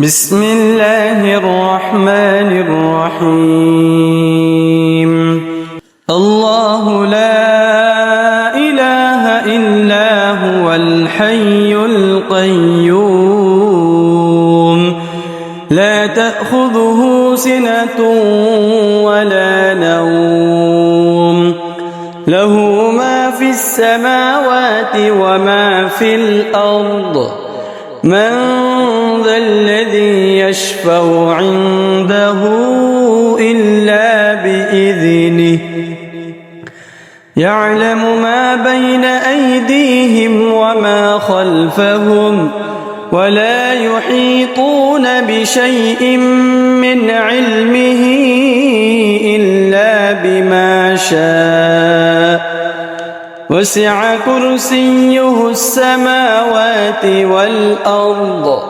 بسم الله الرحمن الرحيم. الله لا إله إلا هو الحي القيوم لا تأخذه سنة ولا نوم له ما في السماوات وما في الأرض من ذا الذي يشفع عنده إلا بإذنه يعلم ما بين أيديهم وما خلفهم ولا يحيطون بشيء من علمه إلا بما شاء وسع كرسيه السماوات والأرض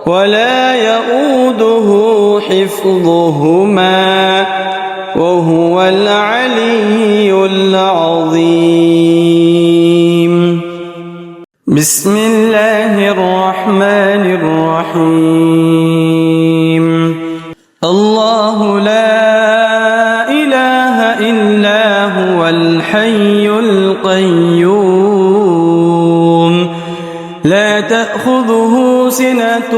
ولا يؤوده حفظهما وهو العلي العظيم. بسم الله الرحمن الرحيم. الله لا إله إلا هو الحي القيوم لا تأخذه سنة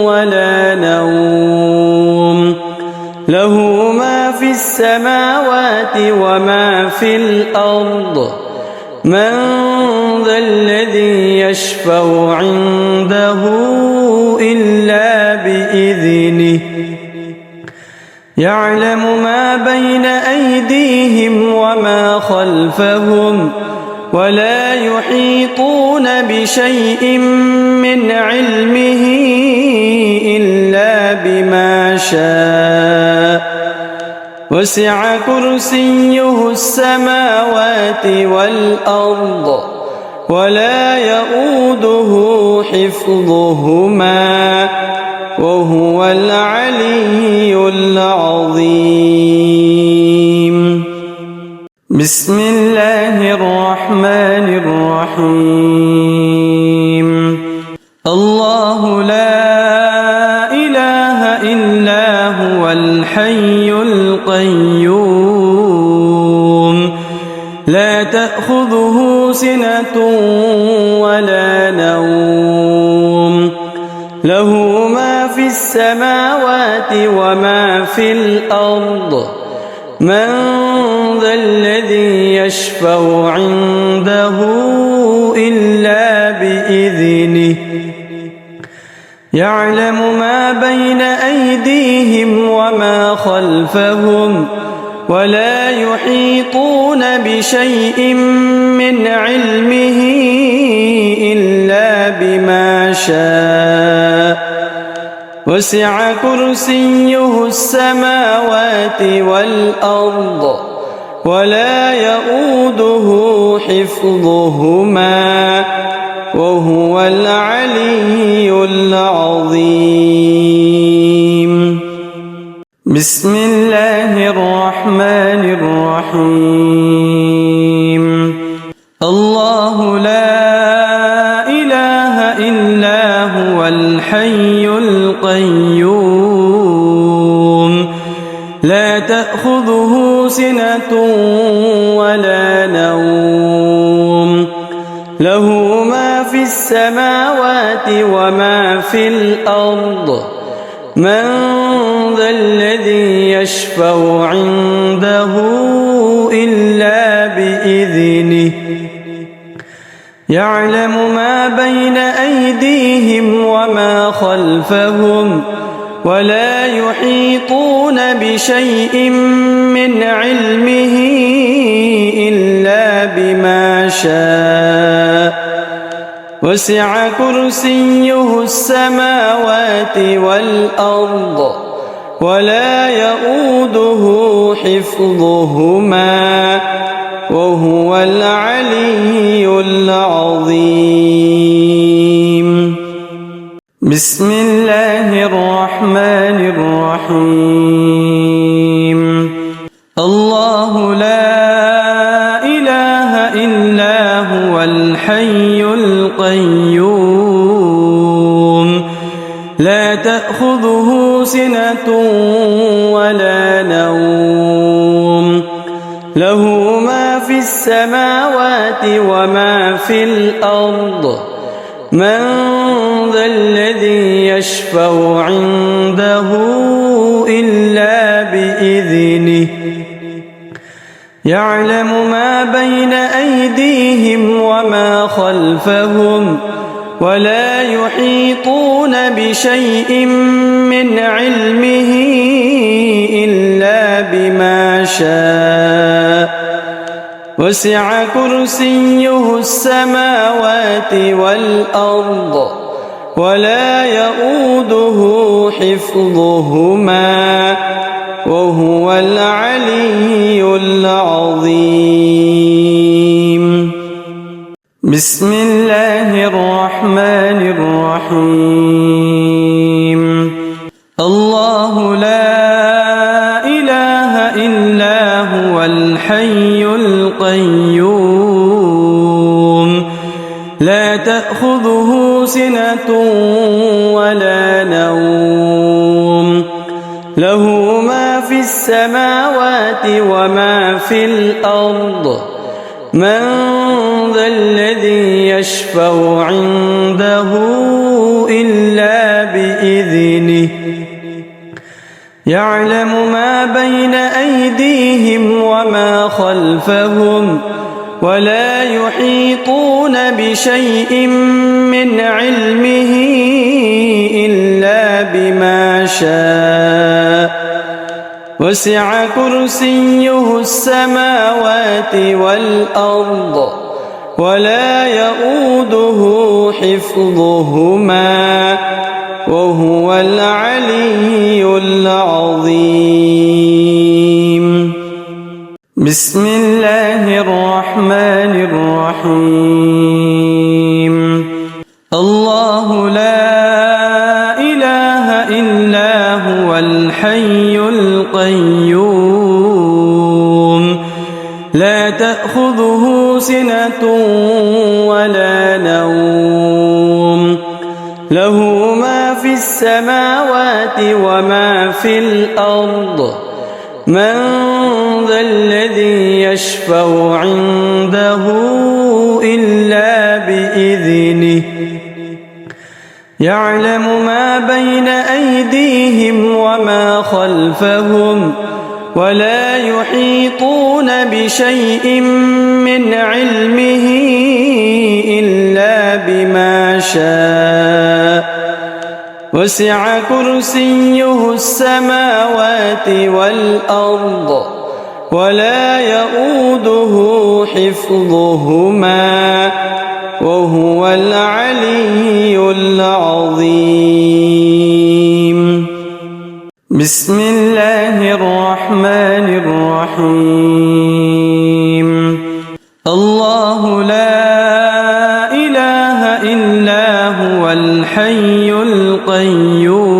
ولا نوم له ما في السماوات وما في الأرض من ذا الذي يشفع عنده إلا بإذنه يعلم ما بين أيديهم وما خلفهم ولا يحيطون بشيء من علمه إلا بما شاء وسع كرسيه السماوات والأرض ولا يؤوده حفظهما وهو العلي العظيم. بسم الله الرحمن الرحيم. الله لا إله إلا هو الحي القيوم لا تأخذه سنة ولا نوم له ما في السماوات وما في الأرض من ذا الذي يشفع عنده إلا بإذنه يعلم ما بين أيديهم وما خلفهم ولا يحيطون بشيء من علمه إلا بما شاء وسع كرسيه السماوات والأرض ولا يؤوده حفظهما وهو العلي العظيم. بسم الله الرحمن الرحيم. الله لا إله إلا هو الحي القيوم لا تأخذه سنة ولا نوم له ما في السماوات وما في الأرض من ذا الذي يشفع عنده إلا بإذنه يعلم ما بين أيديهم وما خلفهم ولا يحيطون بشيء من علمه إلا بما شاء وسع كرسيه السماوات والأرض ولا يؤوده حفظهما وهو العلي العظيم. بسم الله الرحمن الرحيم. الله لا إله إلا هو الحي القيوم لا تأخذه سنة ولا نوم له ما في السماوات وما في الأرض من ذا الذي يشفع عنده إلا بإذنه يعلم ما بين أيديهم وما خلفهم ولا يحيطون بشيء من علمه إلا بما شاء وسع كرسيه السماوات والأرض ولا يؤوده حفظهما وهو العلي العظيم. بسم الله الرحمن الرحيم. الله لا إله إلا هو الحي القيوم لا تأخذه سنة ولا نوم له ما في السماوات وما في الأرض من ذا الذي يشفع عنده إلا بإذنه يعلم ما بين أيديهم وما خلفهم ولا يحيطون بشيء من علمه إلا بما شاء وسع كرسيه السماوات والأرض ولا يؤوده حفظهما وهو العلي العظيم. بسم الله الرحمن الرحيم. الله لا إله إلا هو الحي القيوم لا تأخذه سنة ولا نوم له ما في السماوات وما في الأرض من ذا الذي يشفع عنده إلا بإذنه يعلم ما بين أيديهم وما خلفهم ولا يحيطون بشيء من علمه إلا بما شاء وسع كرسيه السماوات والأرض ولا يؤوده حفظهما وهو العلي العظيم. بسم الله الرحمن الرحيم. الله لا إله إلا هو الحي القيوم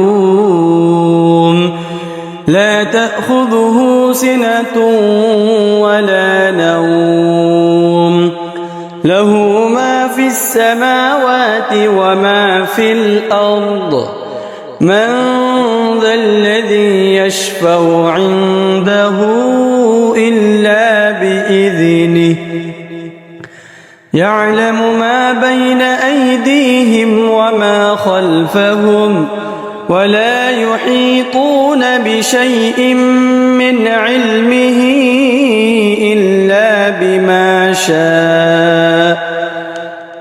لا تأخذه سنة ولا نوم له ما في السماوات وما في الأرض من ذا الذي يشفع عنده إلا بإذنه يعلم ما بين أيديهم وما خلفهم ولا يحيطون بشيء من علمه إلا بما شاء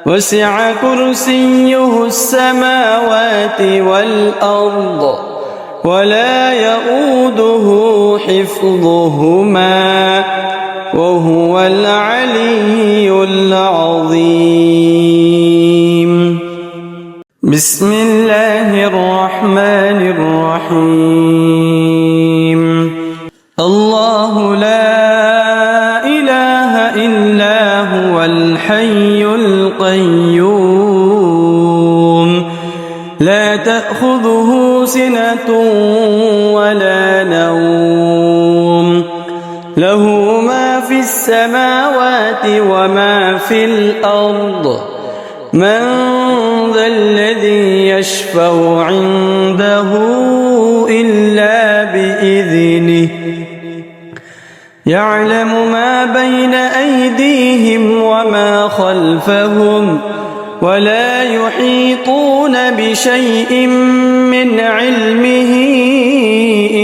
وسع كرسيه السماوات والأرض ولا يؤوده حفظهما وهو العلي العظيم. بسم الله الرحمن الرحيم. الله لا إله إلا هو الحي القيوم لا تأخذه سنة ولا نوم له ما في السماوات وما في الأرض من ذا الذي يشفع عنده إلا بإذنه يعلم ما بين أيديهم وما خلفهم ولا يحيطون بشيء من علمه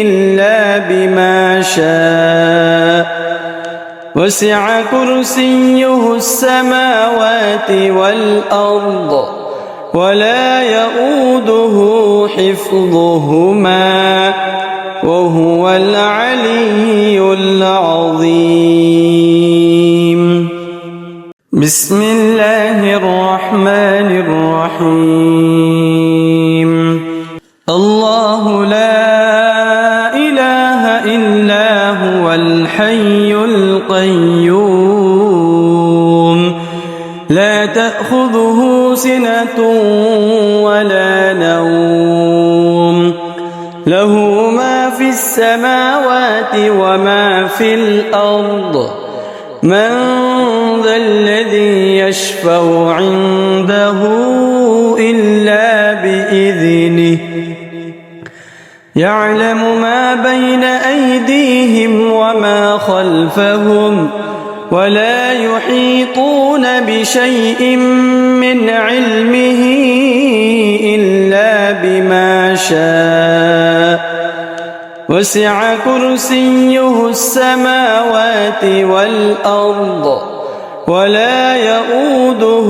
إلا بما شاء وسع كرسيه السماوات والأرض ولا يؤوده حفظهما وهو العلي العظيم. بسم الله الرحمن الرحيم. الله لا إله إلا هو الحي القيوم لا تأخذه سنة ولا نوم له ما في السماوات وما في الأرض من ذا الذي يشفع عنده إلا بإذنه يعلم ما بين أيديهم وما خلفهم ولا يحيطون بشيء من علمه إلا بما شاء وسع كرسيه السماوات والأرض ولا يؤوده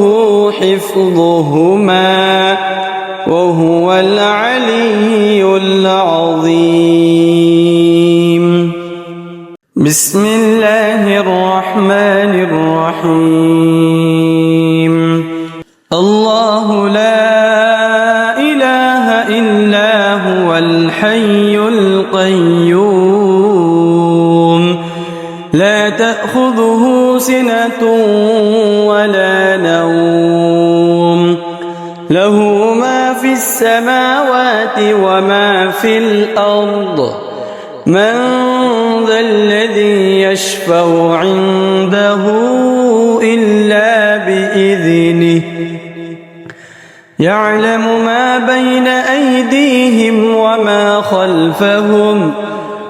حفظهما وهو العلي العظيم. بسم الله الرحمن الرحيم. الله لا إله إلا هو الحي القيوم لا تأخذه سنة ولا نوم له ما في السماوات وما في الأرض من ذا الذي يشفع عنده إلا بإذنه يعلم ما بين أيديهم وما خلفهم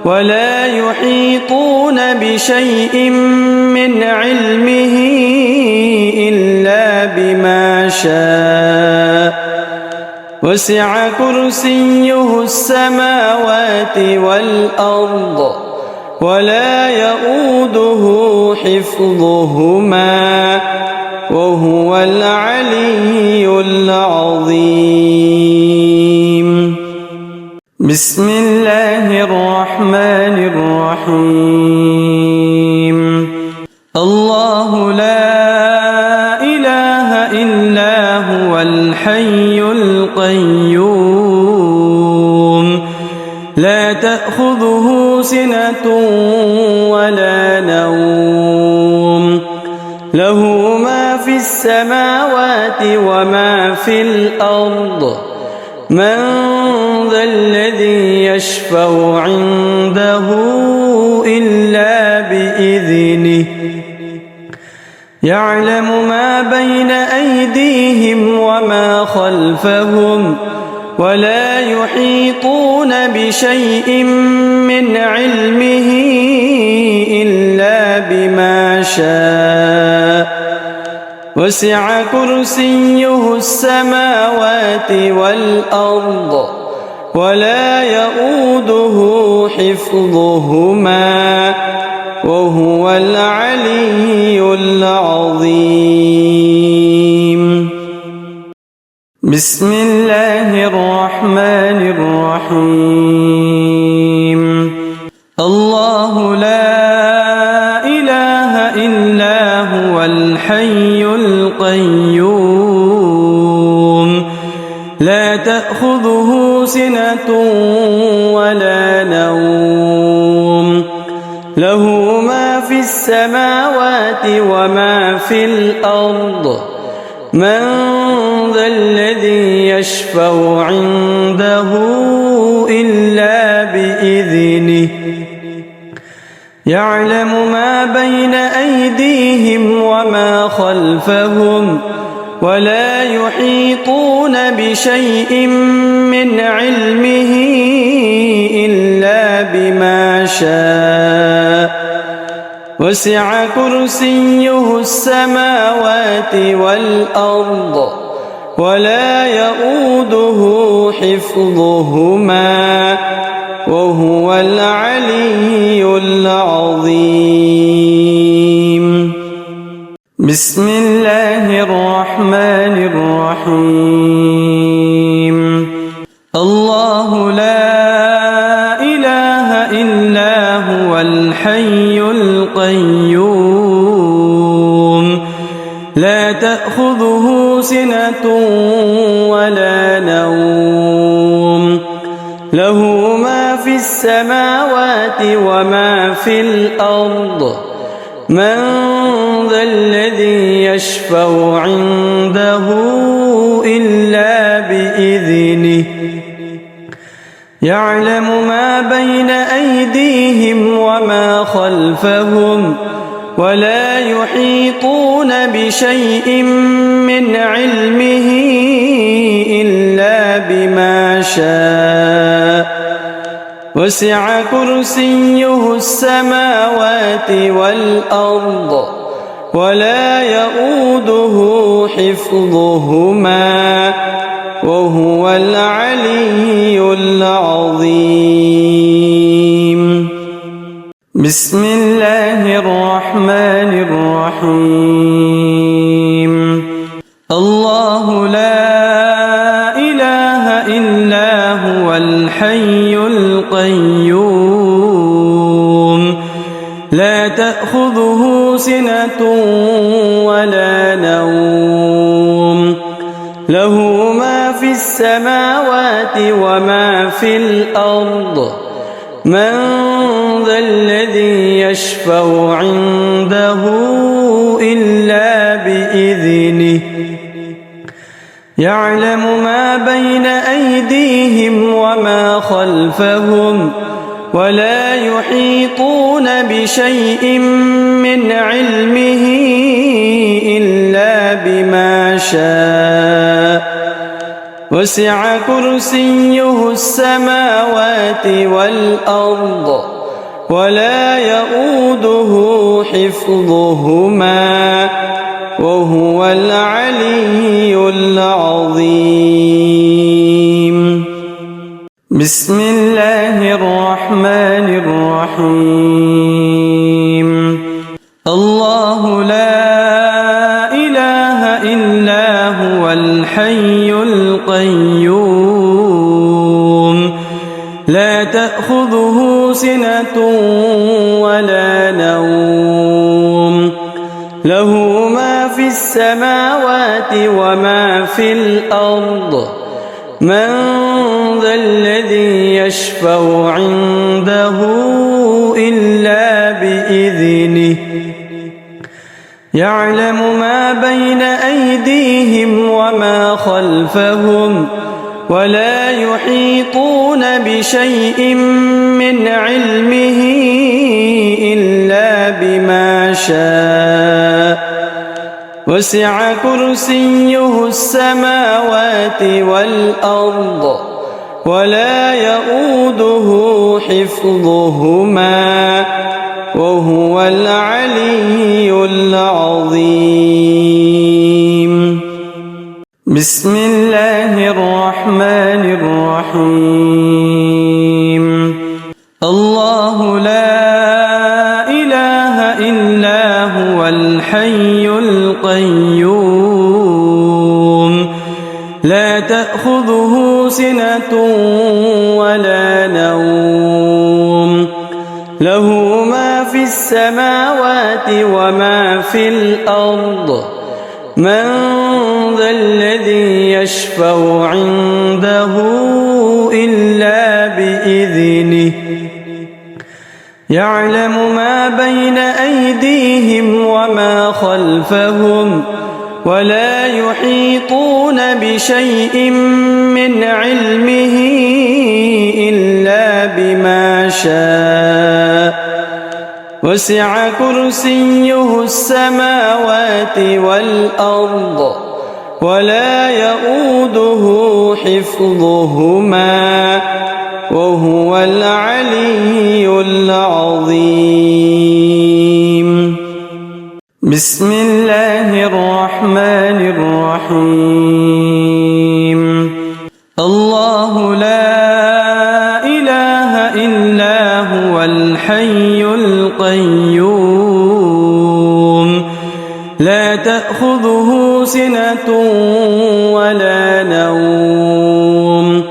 ولا يحيطون بشيء من علمه إلا بما شاء وسع كرسيه السماوات والأرض ولا يؤوده حفظهما وهو العلي العظيم. بسم الله الرحمن الرحيم. الله لا إله إلا هو الحي القيوم لا تأخذه سنة ولا نوم له ما في السماوات وما في الأرض من ذا الذي يشفع عنده إلا بإذنه يعلم ما بين أيديهم وما خلفهم ولا يحيطون بشيء من علمه إلا بما شاء وسع كرسيه السماوات والأرض ولا يؤوده حفظهما وهو العلي العظيم. بسم الله الرحمن الرحيم. الله لا إله إلا هو الحي القيوم لا تأخذه سنة ولا نوم له ما في السماوات وما في الأرض من ذا الذي يشفع عنده إلا بإذنه يعلم ما بين أيديهم وما خلفهم ولا يحيطون بشيء من علمه إلا بما شاء وسع كرسيه السماوات والأرض ولا يؤوده حفظهما وهو العلي العظيم. بسم الله الرحمن الرحيم. الله لا إله إلا هو الحي القيوم لا تأخذه سنة ولا نوم له ما في السماوات وما في الأرض من ذا الذي يشفع عنده إلا بإذنه يعلم ما بين أيديهم وما خلفهم ولا يحيطون بشيء من علمه إلا بما شاء وسع كرسيه السماوات والأرض ولا يؤوده حفظهما وهو العلي العظيم. بسم الله الرحمن الرحيم. الله لا إله إلا هو الحي القيوم لا تأخذه سنة ولا نوم له ما في السماوات وما في الأرض من ذا الذي يشفع عنده إلا بإذنه يعلم ما بين أيديهم وما خلفهم ولا يحيطون بشيء من علمه إلا بما شاء وسع كرسيه السماوات والأرض ولا يؤوده حفظهما وهو العلي العظيم. بسم الله الرحمن الرحيم. الله لا إله إلا هو الحي القيوم لا تأخذه سنة ولا نوم له ما في السماوات وما في الأرض من ذا الذي يشفع عنده إلا بإذنه يعلم ما بين أيديهم وما خلفهم ولا يحيطون بشيء من علمه إلا بما شاء وسع كرسيه السماوات والأرض ولا يؤوده حفظهما وهو العلي العظيم. بسم الله الرحمن الرحيم. الله لا إله إلا هو الحي القيوم لا تأخذه سنة ولا نوم له ما في السماوات وما في الأرض من ذا الذي يشفع عنده إلا بإذنه يعلم ما بين أيديهم وما خلفهم ولا يحيطون بشيء من علمه إلا بما شاء وسع كرسيه السماوات والأرض ولا يؤوده حفظهما وهو العلي العظيم. بسم الله الرحمن الرحيم. الله لا إله إلا هو الحي القيوم لا تأخذه سنة ولا نوم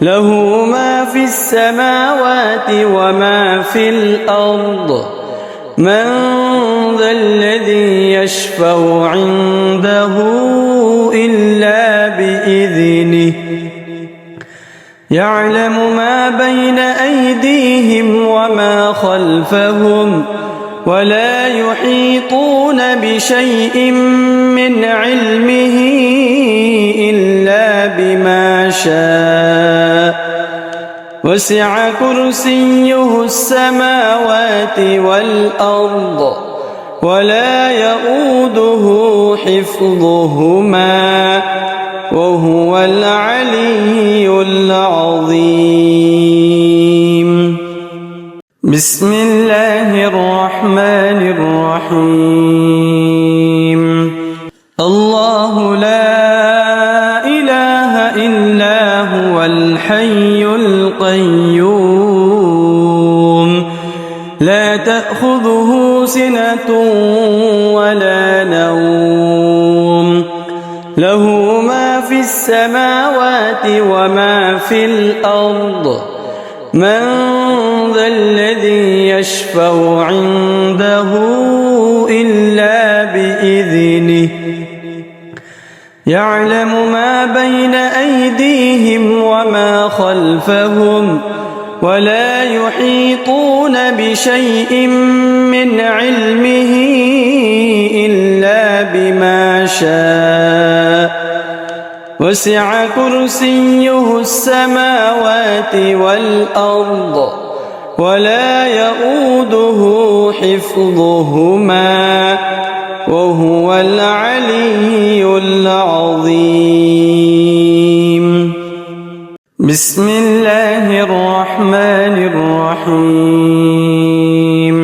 له ما في السماوات وما في الأرض من ذا الذي يشفع عنده إلا بإذنه يعلم ما بين أيديهم وما خلفهم ولا يحيطون بشيء من علمه إلا بما شاء وسع كرسيه السماوات والأرض ولا يؤوده حفظهما وهو العلي العظيم. بسم الله الرحمن الرحيم. الله لا إله إلا هو الحي القيوم لا تأخذه سنة ولا نوم له ما في السماوات وما في الأرض من ذا الذي يشفع عنده إلا بإذنه يعلم ما بين أيديهم وما خلفهم ولا يحيطون بشيء من علمه إلا بما شاء وسع كرسيه السماوات والأرض ولا يؤوده حفظهما وهو العلي العظيم. بسم الله الرحمن الرحيم.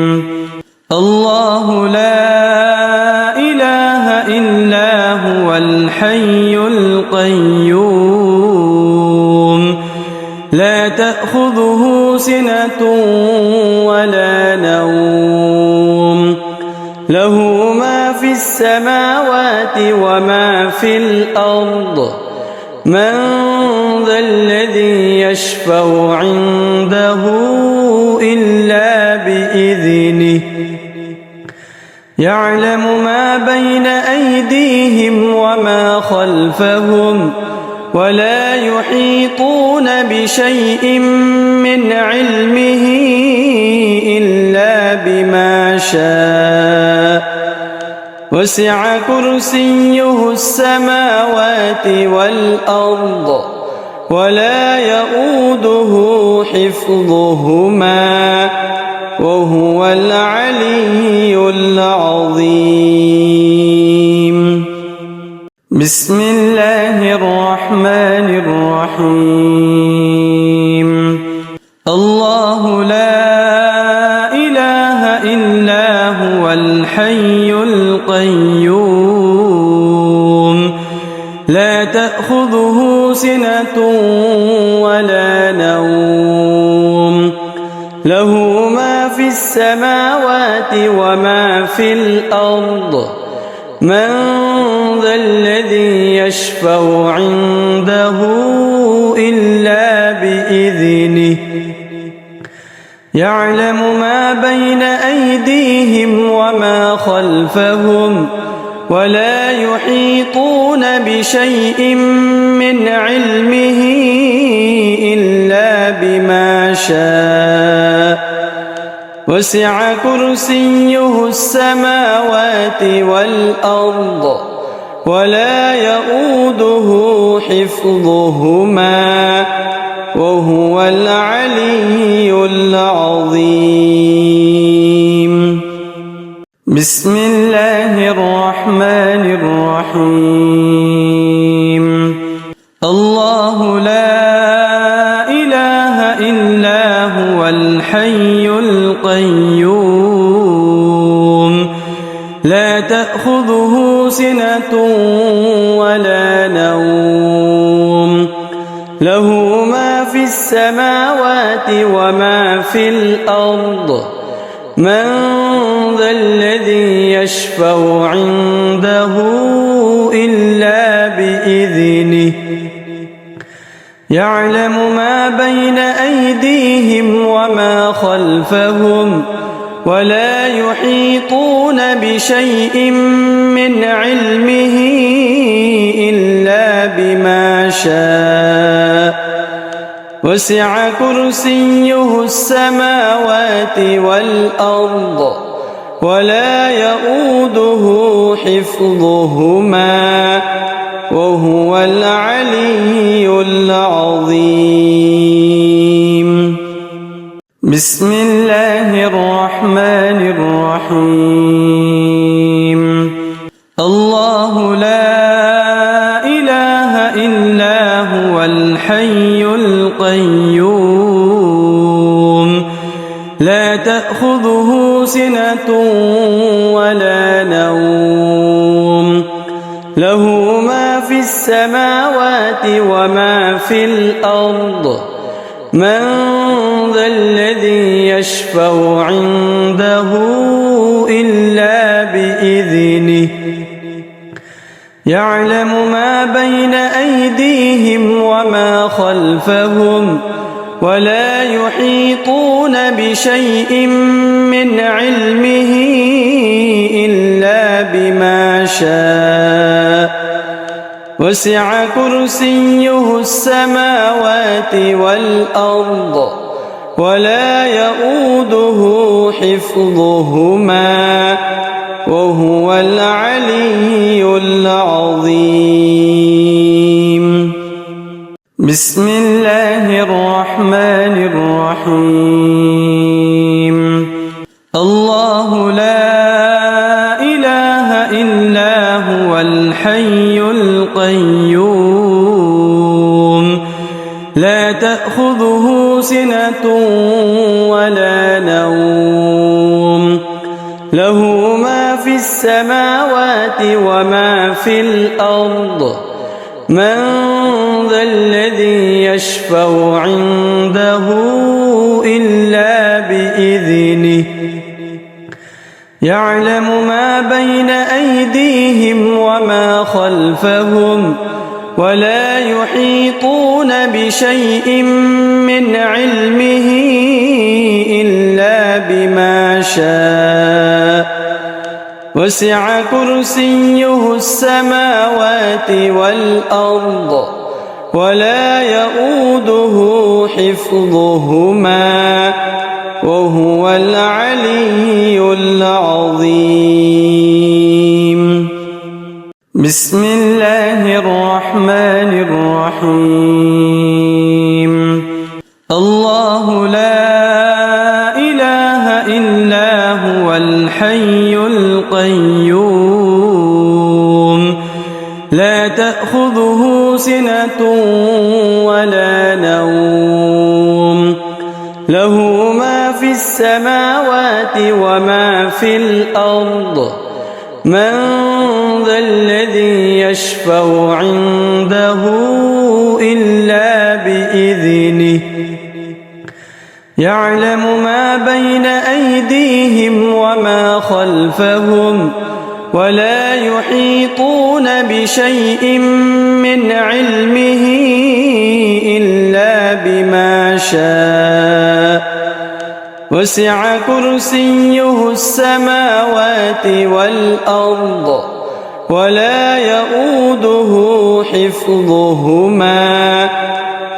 الله لا إله إلا هو الحي القيوم لا تأخذه سنة ولا نوم له ما في السماوات وما في الأرض من ذا الذي يشفع عنده إلا بإذنه يعلم ما بين أيديهم وما خلفهم ولا يحيطون بشيء من علمه إلا بما شاء وسع كرسيه السماوات والأرض ولا يؤوده حفظهما وهو العلي العظيم. بسم الله الرحمن الرحيم. الله لا إله إلا هو الحي القيوم لا تأخذه سنة ولا نوم له ما في السماوات وما في الأرض من ذا الذي يشفع عنده إلا بإذنه يعلم ما بين أيديهم وما خلفهم ولا يحيطون بشيء من علمه إلا بما شاء وسع كرسيه السماوات والأرض ولا يؤوده حفظهما وهو العلي العظيم. بسم الله الرحمن الرحيم. إلا هو الحي القيوم لا تأخذه سنة ولا نوم له ما في السماوات وما في الأرض من ذا الذي يشفع عنده إلا بإذنه يعلم ما بين أيديهم وما خلفهم ولا يحيطون بشيء من علمه إلا بما شاء وسع كرسيه السماوات والأرض ولا يؤوده حفظهما وهو العلي العظيم بسم الله الرحمن الرحيم الله لا إله إلا هو الحي القيوم لا تأخذه سنة ولا نوم له ما في السماوات وما في الأرض من ذا الذي يشفع عنده إلا بإذنه يعلم ما بين أيديهم وما خلفهم ولا يحيطون بشيء من علمه إلا بما شاء وسع كرسيه السماوات والأرض ولا يؤوده حفظهما وهو العلي العظيم بسم الله الرحمن الرحيم الله لا إله إلا هو الحي القيوم لا تأخذه سنة ولا نوم له ما في السماوات وما في الأرض من ذا الذي يشفع عنده إلا بإذنه يعلم ما بين أيديهم وما خلفهم ولا يحيطون بشيء من علمه إلا بما شاء وسع كرسيه السماوات والأرض ولا يؤوده حفظهما وهو العلي العظيم بسم الله الرحمن الرحيم الله لا إله إلا هو الحي القيوم لا تأخذه سنة ولا نوم له ما في السماوات وما في الأرض من ذا الذي يشفع عنده إلا بإذنه يعلم ما بين أيديهم وما خلفهم ولا يحيطون بشيء من علمه إلا بما شاء وسع كرسيه السماوات والأرض ولا يؤوده حفظهما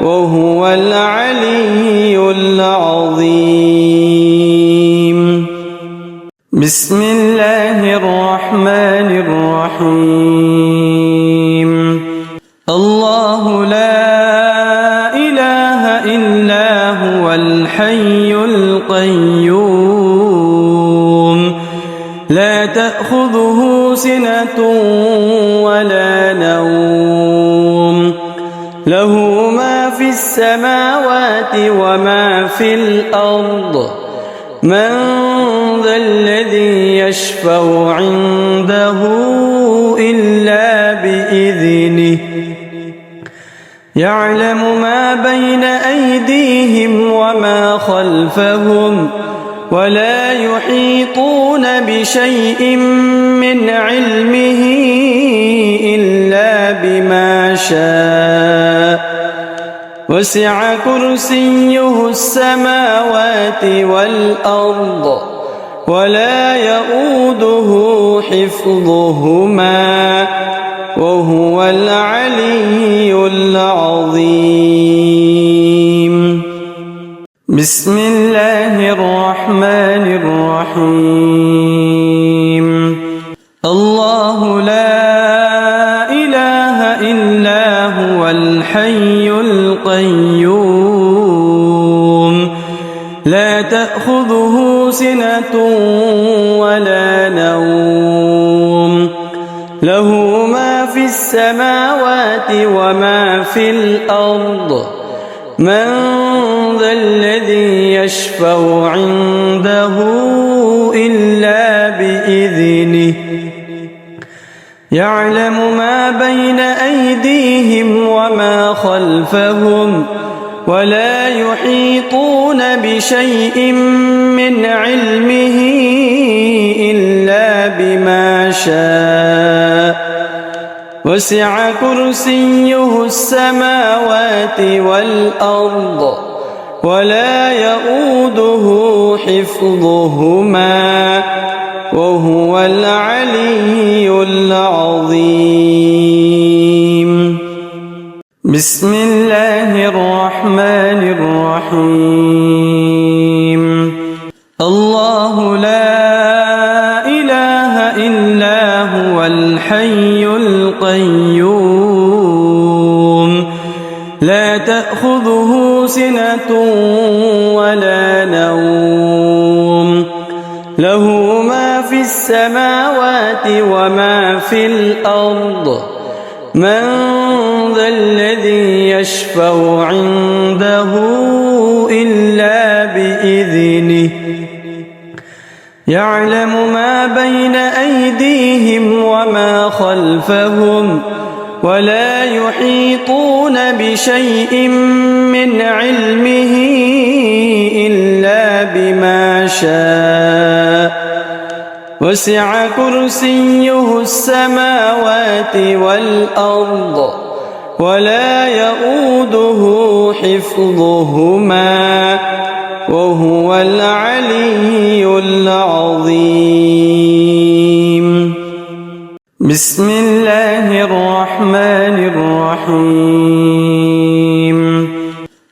وهو العلي العظيم بسم الله الرحمن الرحيم الله لا إله إلا هو الحي القيوم لا تأخذه سنة ولا نوم له ما في السماوات السماوات وما في الأرض من ذا الذي يشفع عنده إلا بإذنه يعلم ما بين أيديهم وما خلفهم ولا يحيطون بشيء من علمه إلا بما شاء وسع كرسيه السماوات والأرض ولا يؤوده حفظهما وهو العلي العظيم. بسم الله الرحمن الرحيم. الله لا إله إلا هو الحي القيوم لا تأخذه سنة ولا نوم له ما في السماوات وما في الأرض من ذا الذي يشفع عنده إلا بإذنه يعلم ما بين أيديهم وما خلفهم ولا يحيطون بشيء من علمه إلا بما شاء وسع كرسيه السماوات والأرض ولا يؤوده حفظهما وهو العلي العظيم. بسم الله الرحمن الرحيم. الله لا إله إلا هو الحي القيوم لا تأخذه سنة ولا نوم له ما في السماوات وما في الأرض من ذا الذي يشفع عنده إلا بإذنه يعلم ما بين أيديهم وما خلفهم ولا يحيطون بشيء من علمه إلا بما شاء وسع كرسيه السماوات والأرض ولا يؤوده حفظهما وهو العلي العظيم. بسم الله الرحمن الرحيم.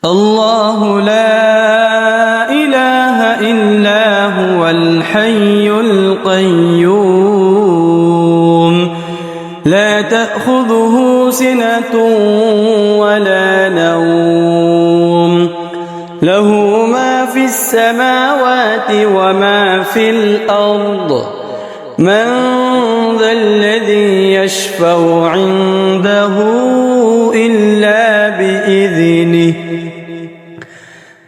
الله لا إله إلا هو الحي القيوم لا تأخذه سنة ولا نوم له ما في السماوات وما في الأرض من ذا الذي يشفع عنده إلا بإذنه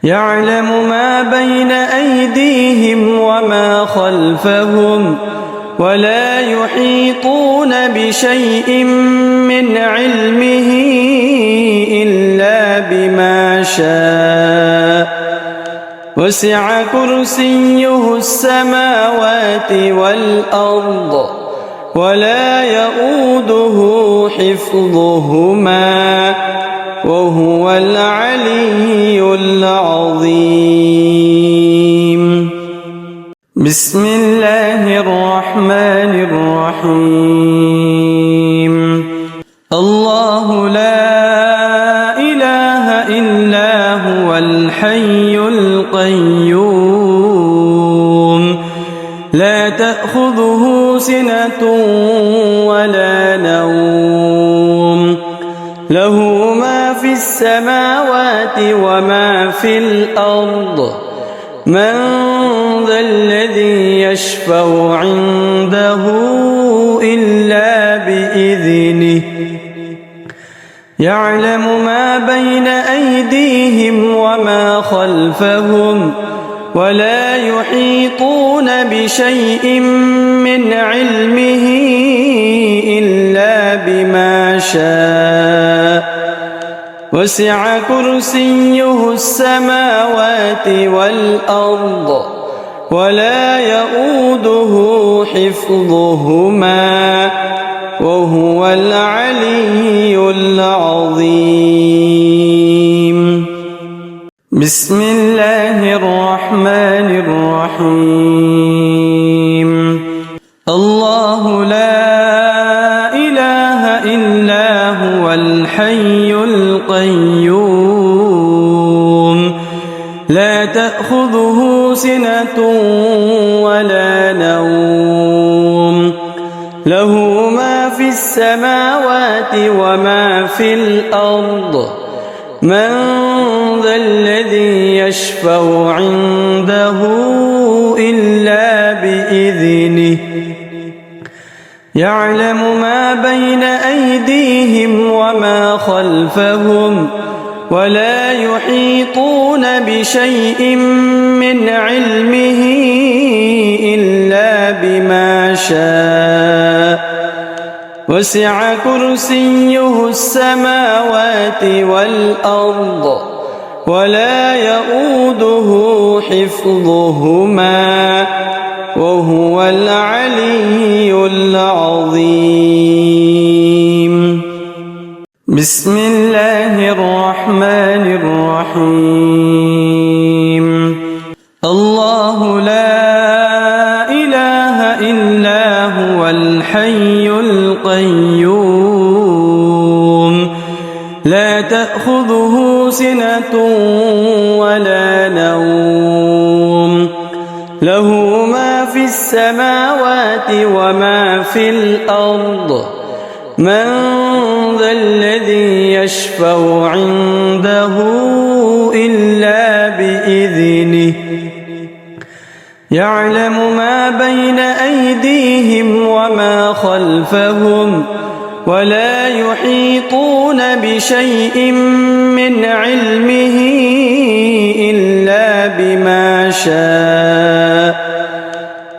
يعلم ما بين أيديهم وما خلفهم ولا يحيطون بشيء من علمه إلا بما شاء وسع كرسيه السماوات والأرض ولا يؤوده حفظهما وهو العلي العظيم. بسم الله الرحمن الرحيم. الله لا إله إلا هو الحي القيوم لا تأخذه سنة ولا نوم له ما في السماوات وما في الأرض من ذا الذي يشفع عنده إلا بإذنه يعلم ما بين أيديهم وما خلفهم ولا يحيطون بشيء من علمه إلا بما شاء وسع كرسيه السماوات والأرض ولا يؤوده حفظهما وهو العلي العظيم. بسم الله الرحمن الرحيم. الله لا إله إلا هو الحي القيوم لا تأخذه سنة ولا نوم له ما في السماوات وما في الأرض من ذا الذي يشفع عنده إلا بإذنه يعلم ما بين أيديهم وما خلفهم ولا يحيطون بشيء من علمه إلا بما شاء وسع كرسيه السماوات والأرض ولا يؤوده حفظهما وهو العلي العظيم. بسم الله الرحمن الرحيم. الله لا إله إلا هو الحي القيوم لا تأخذه سنة ولا نوم له ما في السماوات وما في الأرض من ذا الذي يشفع عنده إلا بإذنه يعلم ما بين أيديهم وما خلفهم ولا يحيطون بشيء من علمه إلا بما شاء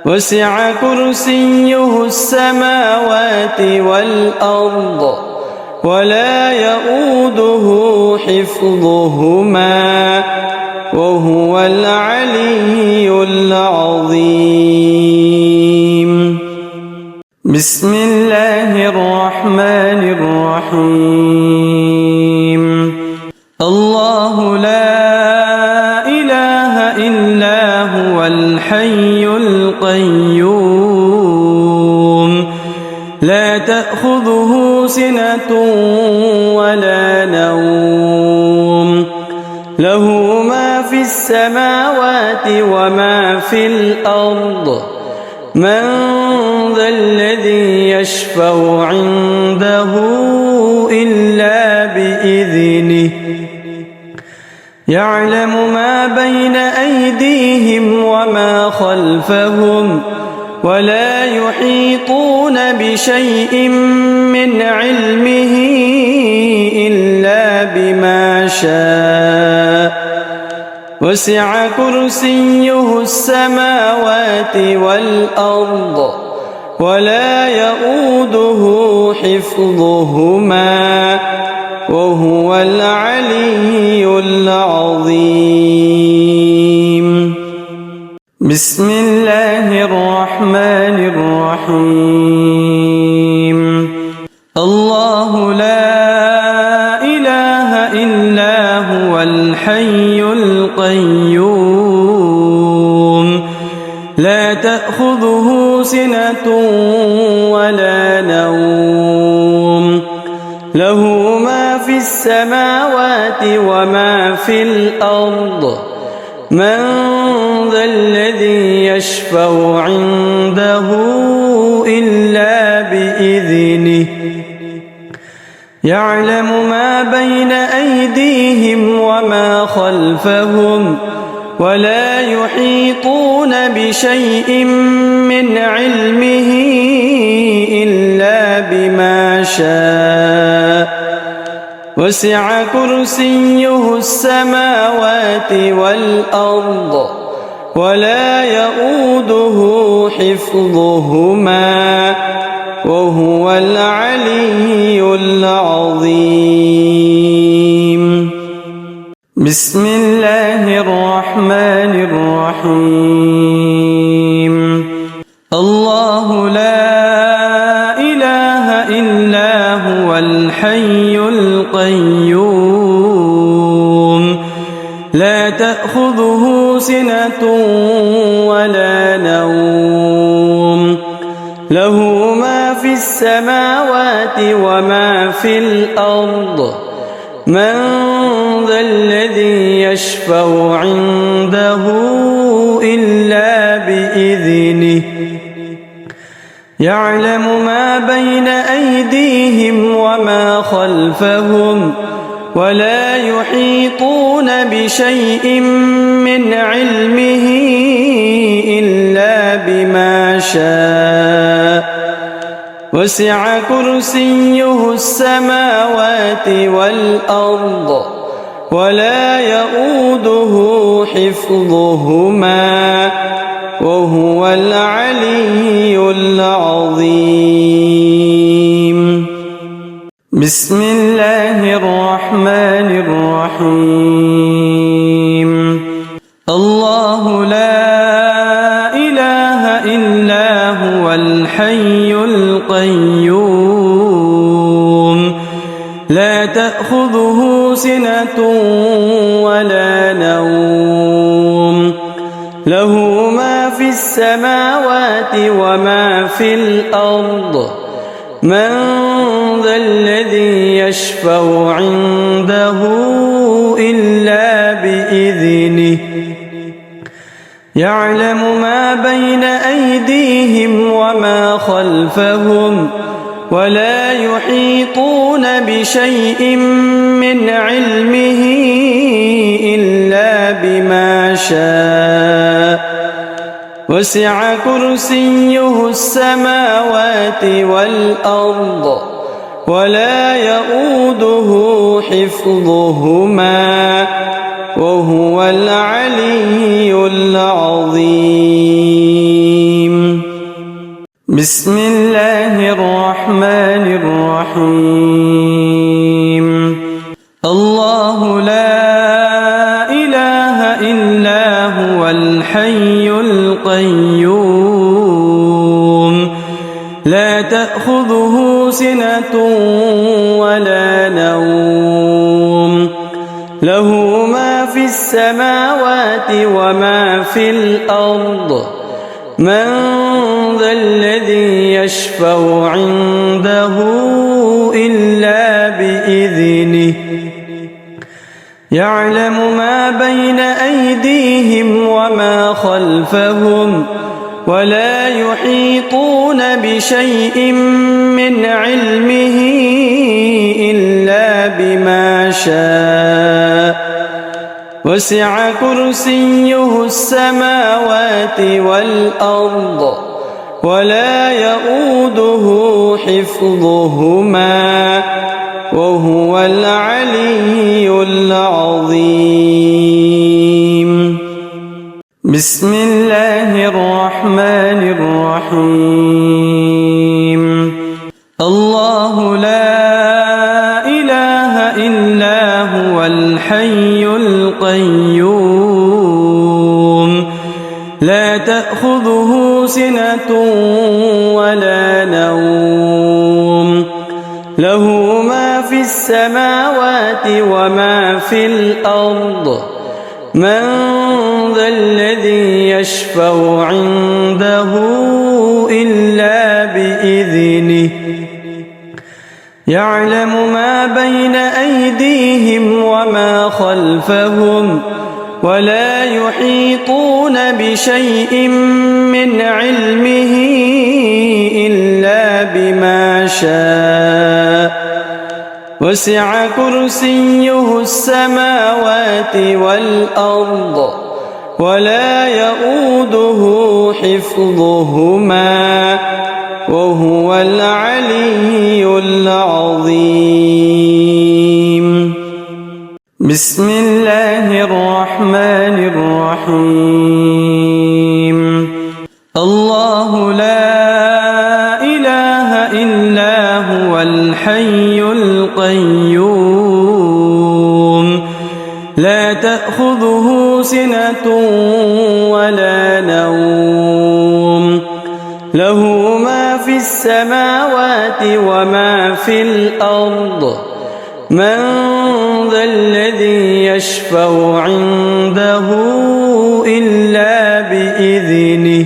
وسع كرسيه السماوات والأرض ولا يؤوده حفظهما وهو العلي العظيم. بسم الله الرحمن الرحيم. الله لا إله إلا هو الحي القيوم لا تأخذه سنة ولا نوم له ما في السماوات وما في الأرض من ذا الذي يشفع عنده إلا بإذنه يعلم ما بين أيديهم وما خلفهم ولا يحيطون بشيء من علمه إلا بما شاء وسع كرسيه السماوات والأرض ولا يؤوده حفظهما وهو العلي العظيم. بسم الله الرحمن الرحيم. الله لا إله إلا هو الحي القيوم لا تأخذه سنة ولا نوم له ما في السماوات وما في الأرض من ذا الذي يشفع عنده إلا بإذنه يعلم ما بين أيديهم وما خلفهم ولا يحيطون بشيء من علمه إلا بما شاء وسع كرسيه السماوات والأرض ولا يؤوده حفظهما وهو العلي العظيم. بسم الله الرحمن الرحيم. الله لا إله إلا هو الحي القيوم لا تأخذه سنة ولا نوم له ما في السماوات وما في الأرض من ذا الذي يشفع عنده إلا بإذنه يعلم ما بين أيديهم وما خلفهم ولا يحيطون بشيء من علمه إلا بما شاء وسع كرسيه السماوات والأرض ولا يؤوده حفظهما وهو العلي العظيم. بسم الله الرحمن الرحيم. الله لا إله إلا هو الحي القيوم لا تأخذه سنة ولا نوم له ما في السماوات وما في الأرض من ذا الذي يشفع عنده إلا بإذنه يعلم ما بين أيديهم وما خلفهم ولا يحيطون بشيء من علمه إلا بما شاء وسع كرسيه السماوات والأرض ولا يؤوده حفظهما وهو العلي العظيم. بسم الله الرحمن الرحيم. الله لا إله إلا هو الحي القيوم لا تأخذه سنة ولا نوم له ما في السماوات وما في الأرض من ذا الذي يشفع عنده إلا بإذنه يعلم ما بين أيديهم وما خلفهم ولا يحيطون بشيء من علمه إلا بما شاء وسع كرسيه السماوات والأرض ولا يؤوده حفظهما وهو العلي العظيم. بسم الله الرحمن الرحيم. الله لا إله إلا هو الحي القيوم لا تأخذه سنة ولا نوم له ما في السماوات وما في الأرض من ذا الذي يشفع عنده إلا بإذنه يعلم ما بين أيديهم وما خلفهم ولا يحيطون بشيء من علمه إلا بما شاء وسع كرسيه السماوات والأرض ولا يؤوده حفظهما وهو العلي العظيم. بسم الله الرحمن الرحيم الله لا إله إلا هو الحي القيوم لا تأخذه سنة ولا نوم له ما في السماوات وما في الأرض من ذا الذي يشفع عنده إلا بإذنه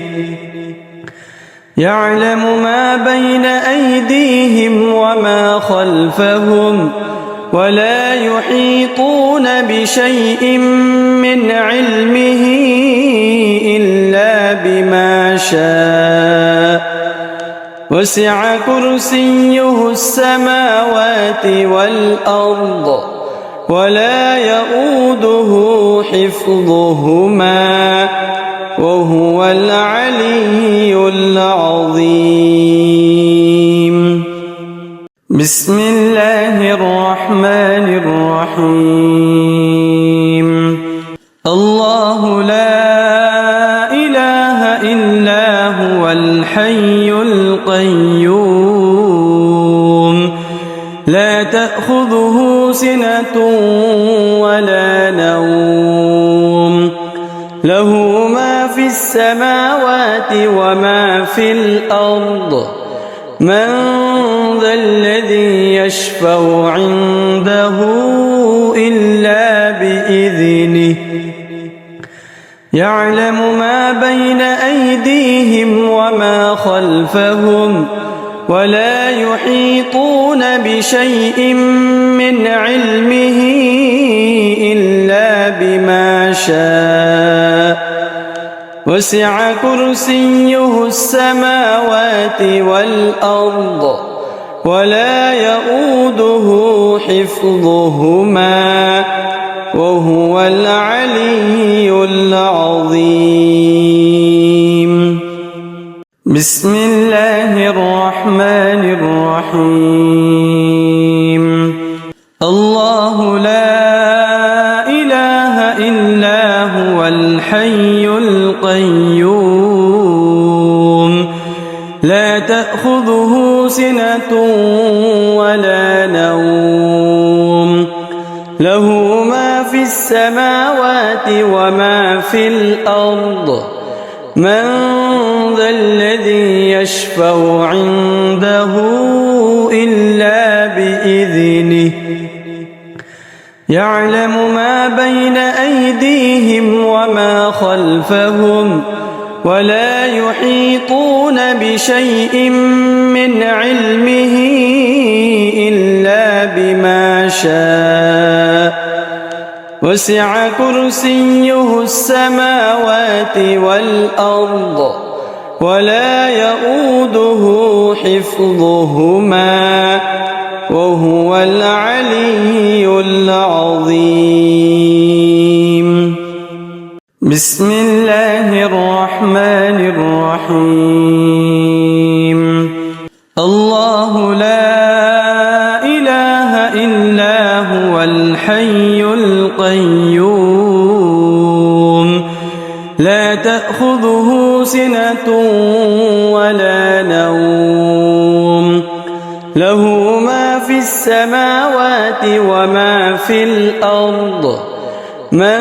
يعلم ما بين أيديهم وما خلفهم ولا يحيطون بشيء من علمه إلا بما شاء وسع كرسيه السماوات والأرض ولا يؤوده حفظهما وهو العلي العظيم بسم الله الرحمن الرحيم الله لا إله إلا هو الحي القيوم لا تأخذه سنة ولا نوم له ما في السماوات وما في الأرض من ذا الذي يشفع عنده إلا بإذنه يعلم ما بين أيديهم وما خلفهم ولا يحيطون بشيء من علمه إلا بما شاء وسع كرسيه السماوات والأرض ولا يؤوده حفظهما وهو العلي العظيم بسم الله الرحمن الرحيم الله لا إله إلا هو الحي القيوم لا تأخذه سنة ولا نوم له ما في السماوات وما في الأرض من ذا الذي يشفع عنده إلا بإذنه يعلم ما بين أيديهم وما خلفهم ولا يحيطون بشيء من علمه إلا بما شاء وسع كرسيه السماوات والأرض ولا يؤوده حفظهما وهو العلي العظيم بسم الله الرحمن الرحيم الله لا إله إلا هو الحي القيوم لا تأخذه سنة ولا نوم له ما في السماوات وما في الأرض من